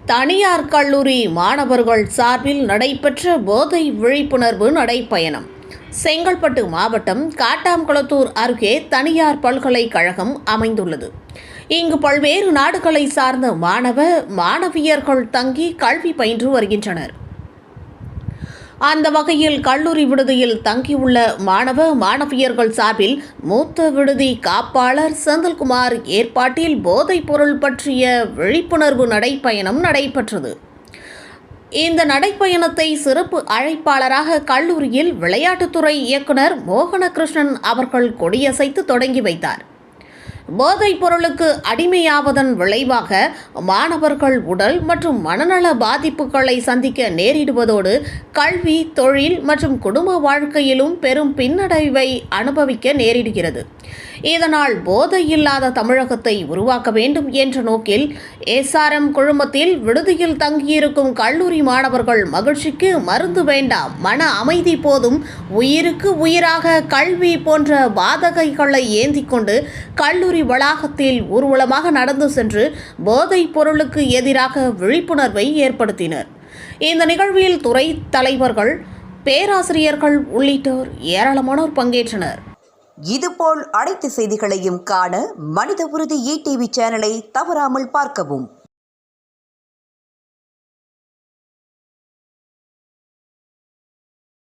தனியார் கல்லூரி மாணவர்கள் சார்பில் நடைபெற்ற போதை விழிப்புணர்வு நடைப்பயணம். செங்கல்பட்டு மாவட்டம் காட்டாம்குளத்தூர் அருகே தனியார் பல்கலைக்கழகம் அமைந்துள்ளது. இங்கு பல்வேறு நாடுகளை சார்ந்த மாணவியர்கள் தங்கி கல்வி பயின்று வருகின்றனர். அந்த வகையில் கல்லூரி விடுதியில் தங்கியுள்ள மாணவியர்கள் சார்பில் மூத்த விடுதி காப்பாளர் செந்தில்குமார் ஏற்பாட்டில் போதைப் பொருள் பற்றிய விழிப்புணர்வு நடைப்பயணம் நடைபெற்றது. இந்த நடைப்பயணத்தை சிறப்பு அழைப்பாளராக கல்லூரியில் விளையாட்டுத்துறை இயக்குனர் மோகனகிருஷ்ணன் அவர்கள் கொடியசைத்து தொடங்கி வைத்தார். போதைப் பொருளுக்கு அடிமையாவதன் விளைவாக மாணவர்கள் உடல் மற்றும் மனநல பாதிப்புகளை சந்திக்க நேரிடுவதோடு கல்வி, தொழில் மற்றும் குடும்ப வாழ்க்கையிலும் பெரும் பின்னடைவை அனுபவிக்க நேரிடுகிறது. இதனால் போதை இல்லாத தமிழகத்தை உருவாக்க வேண்டும் என்ற நோக்கில் SRM குழுமத்தில் விடுதியில் தங்கியிருக்கும் கல்லூரி மாணவர்கள் மகிழ்ச்சிக்கு மருந்து வேண்டாம், மன அமைதி போதும், உயிருக்கு உயிராக கல்வி போன்ற பாதகைகளை ஏந்தி கொண்டு கல்லூரி வளாகத்தில் ஊர்வலமாக நடந்து சென்று போதைப் பொருளுக்கு எதிராக விழிப்புணர்வை ஏற்படுத்தினர். இந்த நிகழ்வில் துறை தலைவர்கள், பேராசிரியர்கள் உள்ளிட்டோர் ஏராளமானோர் பங்கேற்றனர். இதுபோல் அனைத்து செய்திகளையும் காண மனித உறுதி ETV சேனலை தவறாமல் பார்க்கவும்.